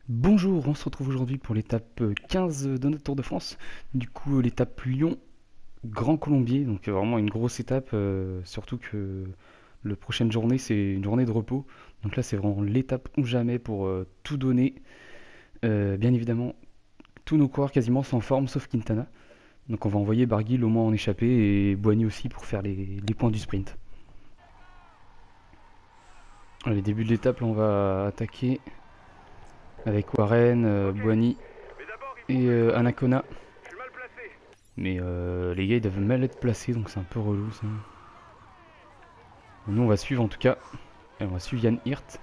Bonjour, on se retrouve aujourd'hui pour l'étape 15 de notre Tour de France. Du coup, l'étape Lyon-Grand Colombier, donc vraiment une grosse étape, surtout que la prochaine journée c'est une journée de repos. Donc là, c'est vraiment l'étape ou jamais pour tout donner. Bien évidemment, tous nos coureurs quasiment sont en forme, sauf Quintana. Donc on va envoyer Barguil au moins en échappée et Boigny aussi pour faire les points du sprint. Allez, début de l'étape, là on va attaquer avec Warren, Boigny et Anacona. Mais les gars ils doivent mal être placés donc c'est un peu relou ça. Bon, nous on va suivre en tout cas. Et on va suivre Yann Hirt.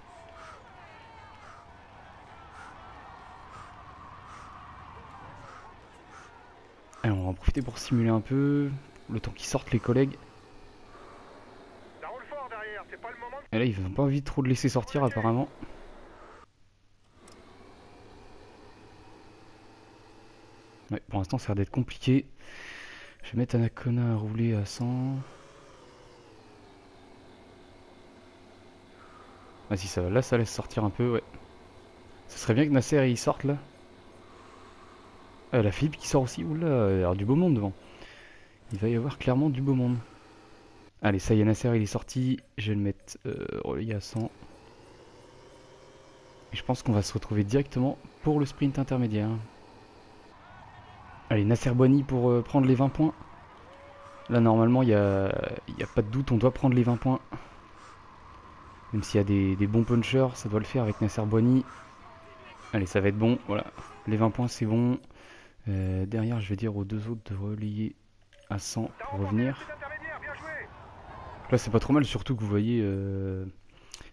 Et on va en profiter pour simuler un peu le temps qu'ils sortent les collègues. Et là ils n'ont pas envie trop de laisser sortir apparemment. Ouais, pour l'instant ça a l'air d'être compliqué. Je vais mettre Anacona à rouler à 100. Ah si ça va, là ça laisse sortir un peu, ouais. Ça serait bien que Nasser il sorte là. Ah, la Philippe qui sort aussi, oula, il va y avoir du beau monde devant. Il va y avoir clairement du beau monde. Allez, ça y est, Nasser il est sorti. Je vais le mettre relayé à 100. Et je pense qu'on va se retrouver directement pour le sprint intermédiaire. Allez, Nasser Boigny pour prendre les 20 points. Là, normalement, y a pas de doute, on doit prendre les 20 points. Même s'il y a des bons punchers, ça doit le faire avec Nasser Boigny. Allez, ça va être bon, voilà. Les 20 points, c'est bon. Derrière, je vais dire aux deux autres de relayer à 100 pour revenir. Là, c'est pas trop mal, surtout que vous voyez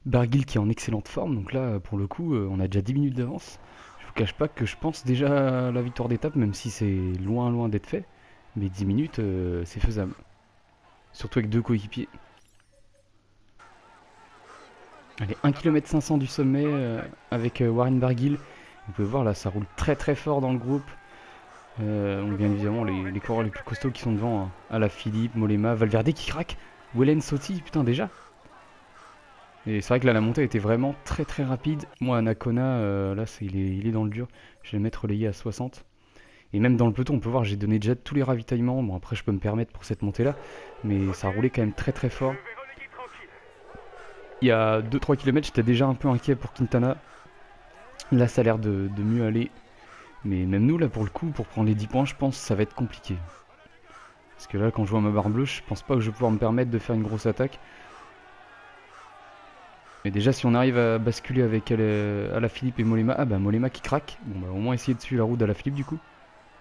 Barguil qui est en excellente forme. Donc là, pour le coup, on a déjà 10 minutes d'avance. Je vous cache pas que je pense déjà à la victoire d'étape, même si c'est loin, loin d'être fait. Mais 10 minutes, c'est faisable. Surtout avec deux coéquipiers. Allez, 1 km 500 du sommet avec Warren Barguil. Vous pouvez voir là, ça roule très très fort dans le groupe. On bien évidemment les coureurs les plus costauds qui sont devant. Hein. Alaphilippe, Mollema, Valverde qui craque. Wellen Sotti, putain déjà. Et c'est vrai que là la montée était vraiment très très rapide. Moi Anacona, là il est dans le dur. Je vais le mettre relayé à 60. Et même dans le peloton, on peut voir, j'ai donné déjà tous les ravitaillements. Bon après je peux me permettre pour cette montée là. Mais ça roulait quand même très très fort. Il y a 2-3 km, j'étais déjà un peu inquiet pour Quintana. Là, ça a l'air de mieux aller. Mais même nous, là, pour le coup, pour prendre les 10 points, je pense que ça va être compliqué. Parce que là, quand je vois ma barre bleue, je pense pas que je vais pouvoir me permettre de faire une grosse attaque. Mais déjà, si on arrive à basculer avec Alaphilippe et Mollema... Ah bah, Mollema qui craque. Bon bah, au moins essayer de suivre la route d'Alaphilippe, du coup.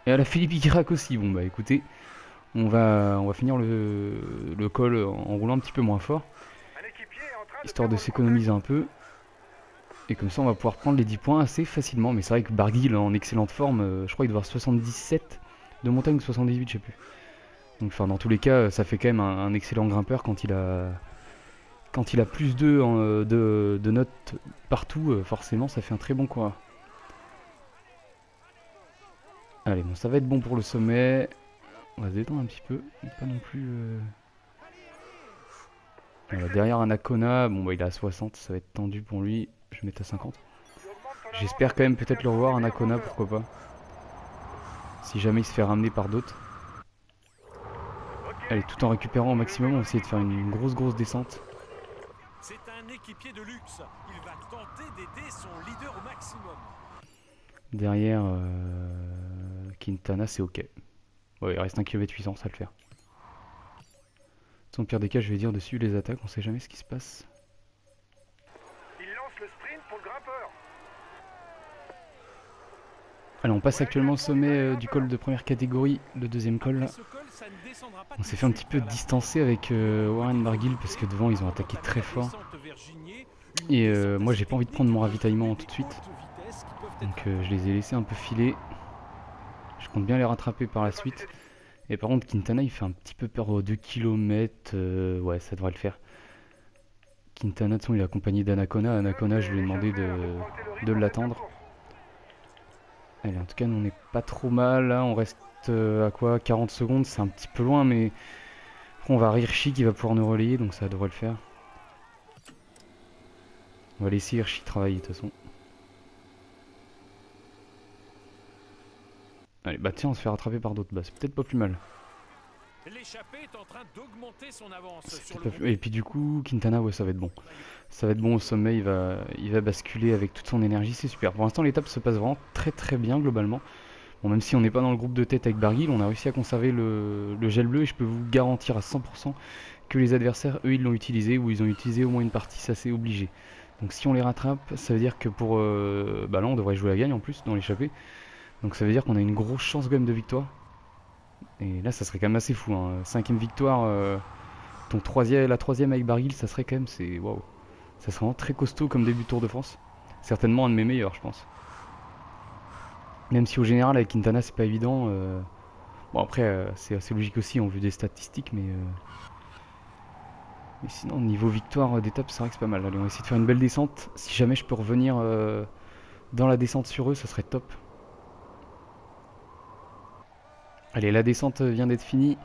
Et Alaphilippe, il craque aussi. Bon bah, écoutez, on va finir le col en roulant un petit peu moins fort. Histoire de s'économiser un peu. Et comme ça, on va pouvoir prendre les 10 points assez facilement. Mais c'est vrai que Barguil, en excellente forme, je crois qu'il doit avoir 77 de montagne ou 78, je sais plus. Donc, enfin, dans tous les cas, ça fait quand même un excellent grimpeur quand il a plus de notes partout. Forcément, ça fait un très bon coureur. Allez, bon, ça va être bon pour le sommet. On va se détendre un petit peu. Pas non plus. Voilà, derrière Anacona, bon, bah, il est à 60, ça va être tendu pour lui. Je vais mettre à 50. J'espère quand même peut-être le revoir, Anacona, pourquoi pas. Si jamais il se fait ramener par d'autres. Allez, tout en récupérant au maximum, on va essayer de faire une grosse descente. C'est un équipier de luxe. Il va tenter d'aider son leader au maximum. Derrière Quintana, c'est ok. Ouais, il reste 1 km 800, ça va le faire. Dans le pire des cas, je vais dire de suivre les attaques, on sait jamais ce qui se passe. Il lance le sprint pour le grimpeur. Allez, on passe actuellement au sommet du col de première catégorie, le deuxième col là. On s'est fait un petit peu distancer avec Warren Barguil parce que devant ils ont attaqué très fort. Et moi j'ai pas envie de prendre mon ravitaillement tout de suite. Donc je les ai laissés un peu filer. Je compte bien les rattraper par la suite. Et par contre Quintana il fait un petit peu peur aux 2 km. Ouais, ça devrait le faire. Quintana de son il est accompagné d'Anacona. Anacona je lui ai demandé de l'attendre. Allez, en tout cas nous on n'est pas trop mal là. On reste à quoi 40 secondes, c'est un petit peu loin mais on va Hirschi qui va pouvoir nous relayer donc ça devrait le faire. On va laisser Hirschi travailler de toute façon. Allez, bah tiens, on se fait rattraper par d'autres. Bah c'est peut-être pas plus mal. L'échappée est en train d'augmenter son avance C'est sur peut-être le pas plus... Et puis du coup, Quintana, ouais, ça va être bon. Ça va être bon au sommet, il va basculer avec toute son énergie, c'est super. Pour l'instant, l'étape se passe vraiment très très bien globalement. Bon, même si on n'est pas dans le groupe de tête avec Barguil, on a réussi à conserver le gel bleu et je peux vous garantir à 100% que les adversaires, eux, ils l'ont utilisé ou ils ont utilisé au moins une partie, ça c'est obligé. Donc si on les rattrape, ça veut dire que pour... bah là, on devrait jouer la gagne en plus dans l'échappée. Donc ça veut dire qu'on a une grosse chance quand même de victoire. Et là, ça serait quand même assez fou, hein. 5ème victoire, donc la troisième avec Barguil, ça serait quand même... c'est waouh. Ça serait vraiment très costaud comme début de Tour de France. Certainement un de mes meilleurs, je pense. Même si au général avec Quintana c'est pas évident. Bon après c'est assez logique aussi en vue des statistiques, mais sinon niveau victoire d'étape c'est vrai que c'est pas mal. Allez, on va essayer de faire une belle descente. Si jamais je peux revenir dans la descente sur eux, ça serait top. Allez, la descente vient d'être finie.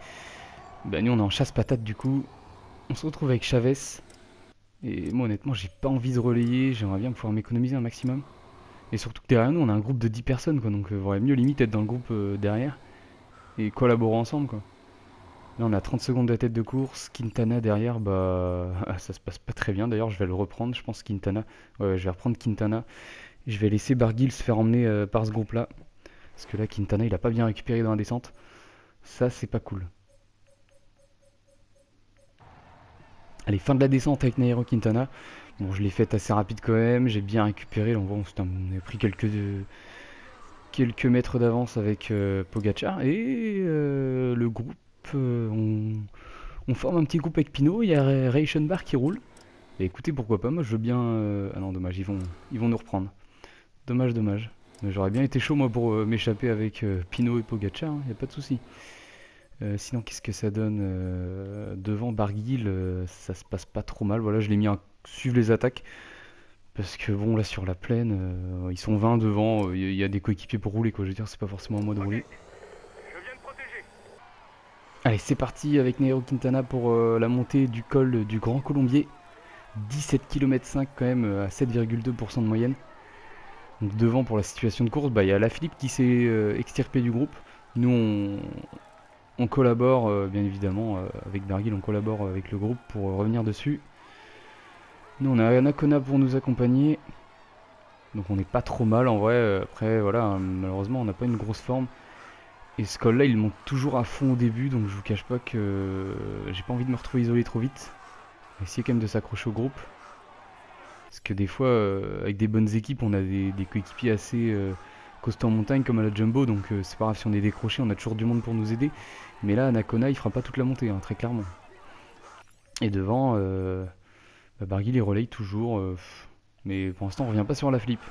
Bah nous on est en chasse patate du coup. On se retrouve avec Chavez. Et moi honnêtement j'ai pas envie de relayer, j'aimerais bien pouvoir m'économiser un maximum. Et surtout que derrière nous on a un groupe de 10 personnes quoi, donc vaudrait mieux limite être dans le groupe derrière et collaborer ensemble quoi. Là on a 30 secondes de tête de course, Quintana derrière, bah ça se passe pas très bien d'ailleurs, je vais le reprendre, je pense Quintana. Ouais, je vais reprendre Quintana. Je vais laisser Barguil se faire emmener par ce groupe là. Parce que là Quintana il a pas bien récupéré dans la descente. Ça c'est pas cool. Allez, fin de la descente avec Nairo Quintana. Bon, je l'ai faite assez rapide quand même, j'ai bien récupéré. Là, on voit, on a pris quelques mètres d'avance avec Pogacar. Et le groupe, on forme un petit groupe avec Pinot. Il y a Reichenbach qui roule. Et écoutez, pourquoi pas, moi je veux bien... Ah non, dommage, ils vont nous reprendre. Dommage, dommage. Mais j'aurais bien été chaud moi pour m'échapper avec Pinot et Pogacar, hein, y a pas de souci. Sinon, qu'est-ce que ça donne devant Barguil, ça se passe pas trop mal. Voilà, je l'ai mis à suivre les attaques. Parce que bon, là sur la plaine, ils sont 20 devant. Il y a des coéquipiers pour rouler, quoi. Je veux dire, c'est pas forcément à moi de rouler. Je viens de protéger. Allez, c'est parti avec Nairo Quintana pour la montée du col du Grand Colombier. 17 km 5 quand même, à 7,2% de moyenne. Donc devant pour la situation de course, bah, il y a Lafilippe qui s'est extirpé du groupe. Nous, on collabore, bien évidemment, avec Barguil, on collabore avec le groupe pour revenir dessus. Nous, on a Anacona pour nous accompagner. Donc on n'est pas trop mal en vrai. Après, voilà, hein, malheureusement, on n'a pas une grosse forme. Et ce col-là, il monte toujours à fond au début, donc je vous cache pas que j'ai pas envie de me retrouver isolé trop vite. On va essayer quand même de s'accrocher au groupe. Parce que des fois, avec des bonnes équipes, on a des coéquipiers assez costauds en montagne, comme à la Jumbo, donc c'est pas grave si on est décroché, on a toujours du monde pour nous aider. Mais là, Anacona, il fera pas toute la montée, hein, très clairement. Et devant, bah, Barguil, il relaye toujours. Mais pour l'instant, on revient pas sur la flip.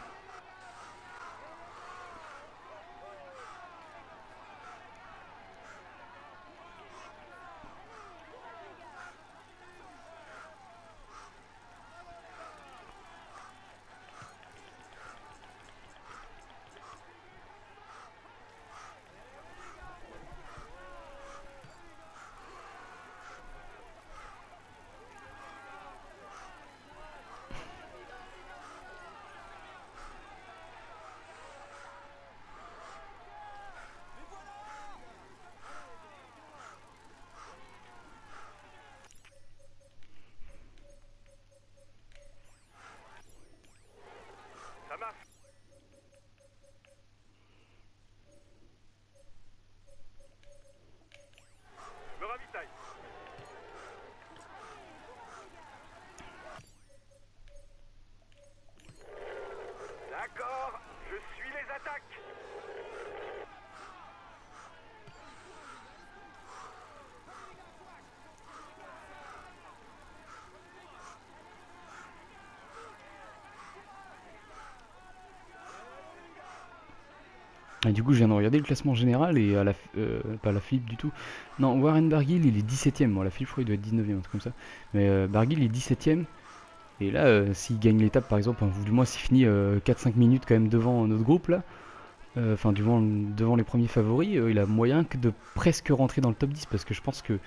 Ça marche. Je me ravitaille. D'accord, je suis les attaques. Et du coup, je viens de regarder le classement général et pas la flip du tout. Non, Warren Barguil, il est 17ème. Bon, la flip, je crois, il doit être 19ème, un truc comme ça. Mais Barguil, il est 17ème. Et là, s'il gagne l'étape, par exemple, ou du moins s'il finit 4-5 minutes quand même devant notre groupe, là, enfin, devant les premiers favoris, il a moyen que de presque rentrer dans le top 10. Parce que je pense que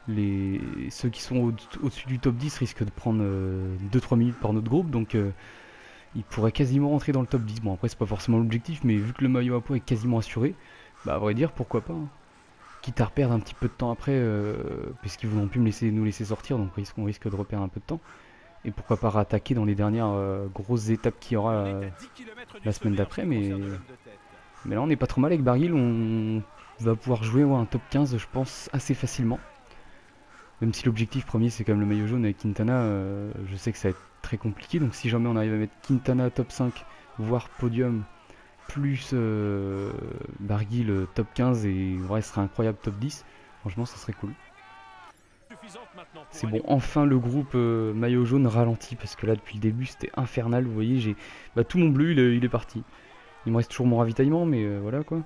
ceux qui sont au-dessus du top 10 risquent de prendre 2-3 minutes par notre groupe. Donc, il pourrait quasiment rentrer dans le top 10. Bon, après, c'est pas forcément l'objectif, mais vu que le maillot à poids est quasiment assuré, Bah à vrai dire, pourquoi pas, hein. Quitte à reperdre un petit peu de temps après, puisqu'ils voudront plus nous laisser sortir, donc on risque de reperdre un peu de temps. Et pourquoi pas rattaquer dans les dernières grosses étapes qu'il y aura la semaine d'après, mais là on n'est pas trop mal avec Barguil, on va pouvoir jouer un top 15 je pense assez facilement. Même si l'objectif premier c'est quand même le maillot jaune avec Quintana, je sais que ça va être très compliqué, donc si jamais on arrive à mettre Quintana top 5, voire podium, plus Barguil top 15 et ouais, ce serait incroyable top 10, franchement ça serait cool. C'est bon, enfin le groupe maillot jaune ralentit parce que là depuis le début c'était infernal, vous voyez, j'ai tout mon bleu il est parti. Il me reste toujours mon ravitaillement mais voilà quoi.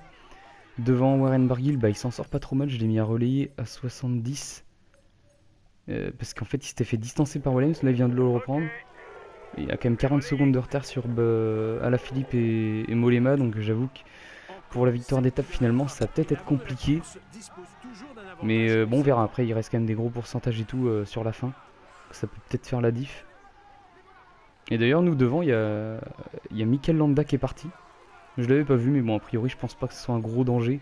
Devant Warren Barguil, il s'en sort pas trop mal, je l'ai mis à relayer à 70. Parce qu'en fait il s'était fait distancer par Williams, là il vient de le reprendre. Il y a quand même 40 secondes de retard sur Alaphilippe et Mollema, donc j'avoue que pour la victoire d'étape finalement ça va peut-être être compliqué. Mais bon on verra, après il reste quand même des gros pourcentages et tout sur la fin. Ça peut peut-être faire la diff. Et d'ailleurs nous devant il y a Mikel Landa qui est parti. Je l'avais pas vu mais bon a priori je pense pas que ce soit un gros danger.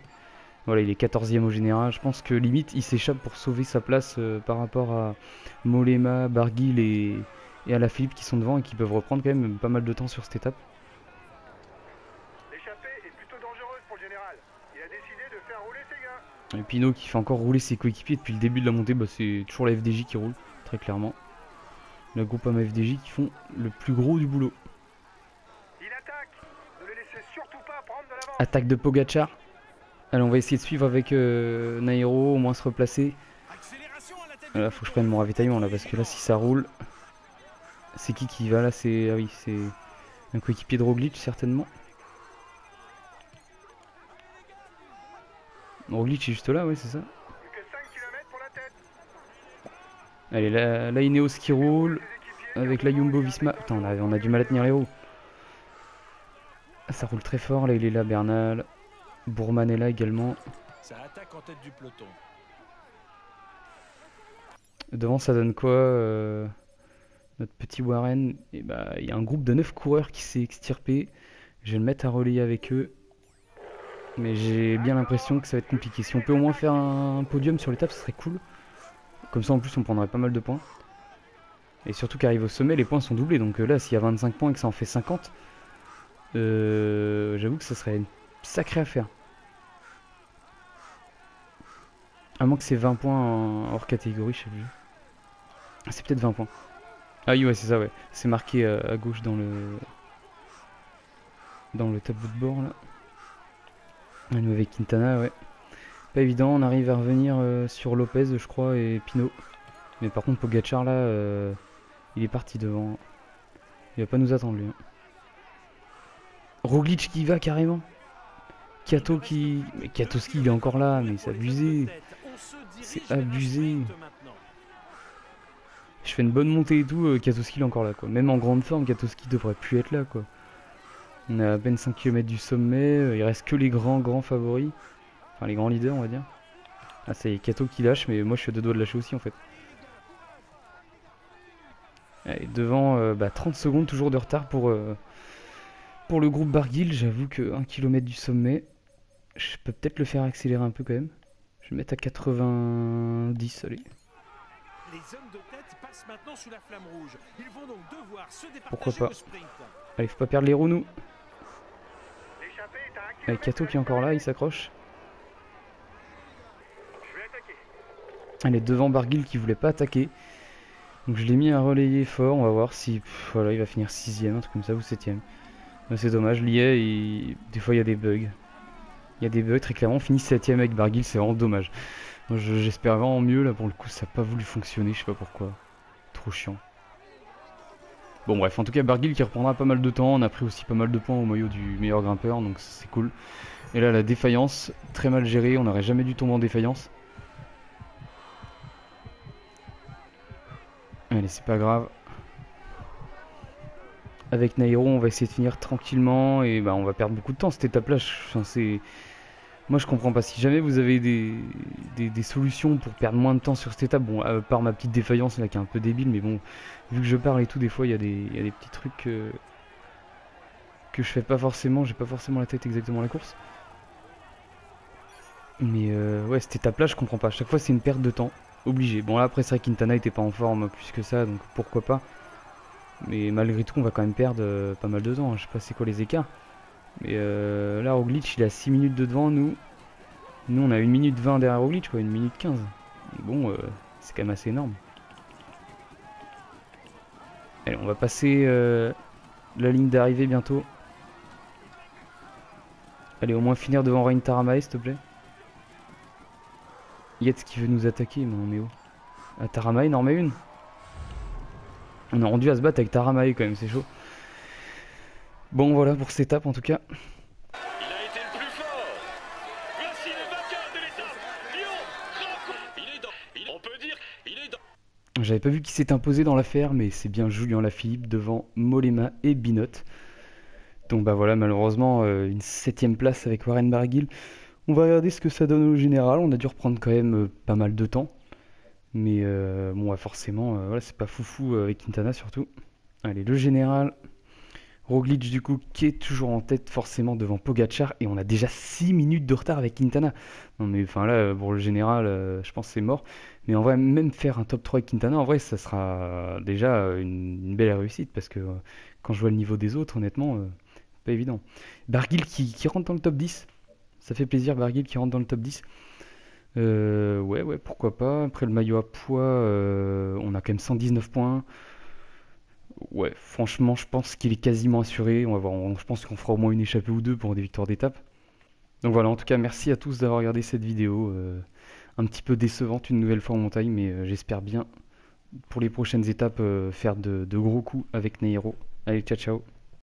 Voilà, il est 14e au général, je pense que limite il s'échappe pour sauver sa place par rapport à Mollema, Barguil et Alaphilippe qui sont devant et qui peuvent reprendre quand même pas mal de temps sur cette étape. L'échappée est plutôt dangereuse pour le général. Il a décidé de faire rouler ses gars. Et Pinot qui fait encore rouler ses coéquipiers depuis le début de la montée, c'est toujours la FDJ qui roule, très clairement. Le groupe FDJ qui font le plus gros du boulot. Il attaque. Ne le laissez surtout pas prendre de l'avance. Attaque de Pogacar. Allez, on va essayer de suivre avec Nairo, au moins se replacer. Là, faut que je prenne mon ravitaillement là, parce que là, si ça roule, c'est qui va là? C'est ah oui, c'est un coéquipier de Roglic certainement. Roglic est juste là, ouais, c'est ça. Plus que 5 km pour la tête. Allez, là Ineos qui roule avec la Jumbo Visma. Putain, on a du mal à tenir les roues. Ça roule très fort. Là, il est là, Bernal. Bourman est là également. Ça attaque en tête du peloton. Devant, ça donne quoi notre petit Warren? Et il y a un groupe de 9 coureurs qui s'est extirpé. Je vais le mettre à relayer avec eux. Mais j'ai bien l'impression que ça va être compliqué. Si on peut au moins faire un podium sur l'étape, ce serait cool. Comme ça, en plus, on prendrait pas mal de points. Et surtout qu'arrive au sommet, les points sont doublés. Donc là, s'il y a 25 points et que ça en fait 50, j'avoue que ça serait une sacrée affaire. À moins que c'est 20 points hors catégorie, je sais plus. C'est peut-être 20 points. Ah oui, ouais, c'est ça, ouais. C'est marqué à gauche dans le tableau de bord, là. Nous avec Quintana, ouais. Pas évident, on arrive à revenir sur Lopez, je crois, et Pinot. Mais par contre, Pogacar, là, il est parti devant. Il va pas nous attendre, lui. Hein. Roglic qui y va, carrément. Kato qui... Mais Katoski, il est encore là, mais c'est abusé. C'est abusé. Je fais une bonne montée et tout, Katoski il est encore là quoi. Même en grande forme, Katoski devrait plus être là quoi. On est à peine 5 km du sommet, il reste que les grands favoris. Enfin les grands leaders on va dire. Ah ça y est, Kato qui lâche, mais moi je suis à deux doigts de lâcher aussi en fait. Allez, devant 30 secondes toujours de retard pour le groupe Barguil. J'avoue que 1 km du sommet, je peux peut-être le faire accélérer un peu quand même. Je vais mettre à 90, allez. Les hommes de tête passent maintenant sous la flamme rouge. Ils vont donc devoir se départager. Pourquoi pas. Le sprint. Allez, faut pas perdre les roues nous. L'échappée est à 1 km. Avec Kato qui est encore là, il s'accroche. Je vais attaquer. Allez, devant Barguil qui voulait pas attaquer. Donc je l'ai mis à relayer fort, on va voir si voilà, il va finir 6ème, un truc comme ça, ou 7ème. C'est dommage, l'IA, des fois il y a des bugs. Il y a des bugs, très clairement, on finit 7ème avec Barguil, c'est vraiment dommage. J'espère vraiment mieux, là pour le coup ça n'a pas voulu fonctionner, je sais pas pourquoi. Trop chiant. Bon bref, en tout cas Barguil qui reprendra pas mal de temps, on a pris aussi pas mal de points au maillot du meilleur grimpeur, donc c'est cool. Et là la défaillance, très mal gérée, on n'aurait jamais dû tomber en défaillance. Allez, c'est pas grave. Avec Nairo, on va essayer de finir tranquillement et on va perdre beaucoup de temps cette étape-là. Moi, je comprends pas. Si jamais vous avez des solutions pour perdre moins de temps sur cette étape, bon, à part ma petite défaillance là qui est un peu débile, mais bon, vu que je parle et tout, des fois il y a des petits trucs que je fais pas forcément. J'ai pas forcément la tête exactement à la course. Mais ouais, cette étape-là, je comprends pas. À chaque fois, c'est une perte de temps. Obligé. Bon, là, après, c'est vrai qu'Intana était pas en forme plus que ça, donc pourquoi pas. Mais malgré tout, on va quand même perdre pas mal de temps, hein. Je sais pas c'est quoi les écarts. Mais là, Roglic, il est à 6 minutes de devant, nous. Nous, on a 1 minute 20 derrière Roglic, quoi, 1 minute 15. Bon, c'est quand même assez énorme. Allez, on va passer la ligne d'arrivée bientôt. Allez, au moins finir devant Rein Taramae, s'il te plaît. Yates qui veut nous attaquer, mais on est où? Ah, Taramae, n'en remet une. On est rendu à se battre avec Taramae quand même, c'est chaud. Bon, voilà pour cette étape en tout cas. Il a été le plus fort. Voici le vainqueur de l'étape. Lyon, grand. Il est dans. On peut dire, il est dans. J'avais pas vu qui s'est imposé dans l'affaire, mais c'est bien Julian Lafilippe devant Mollema et Binot. Donc bah voilà, malheureusement, une 7ème place avec Warren Barguil. On va regarder ce que ça donne au général. On a dû reprendre quand même pas mal de temps. Mais bon, ouais, forcément, voilà, c'est pas foufou avec Quintana surtout. Allez, le général. Roglic du coup qui est toujours en tête forcément devant Pogacar. Et on a déjà 6 minutes de retard avec Quintana. Non mais enfin là, pour le général, je pense que c'est mort. Mais en vrai, même faire un top 3 avec Quintana, en vrai, ça sera déjà une belle réussite. Parce que quand je vois le niveau des autres, honnêtement, pas évident. Barguil qui rentre dans le top 10. Ça fait plaisir, Barguil qui rentre dans le top 10. Ouais, pourquoi pas. Après le maillot à poids, on a quand même 119 points. Ouais, franchement, je pense qu'il est quasiment assuré. On va voir, je pense qu'on fera au moins une échappée ou deux pour des victoires d'étape. Donc voilà, en tout cas, merci à tous d'avoir regardé cette vidéo. Un petit peu décevante une nouvelle fois en montagne, mais j'espère bien pour les prochaines étapes faire de gros coups avec Nairo. Allez, ciao ciao.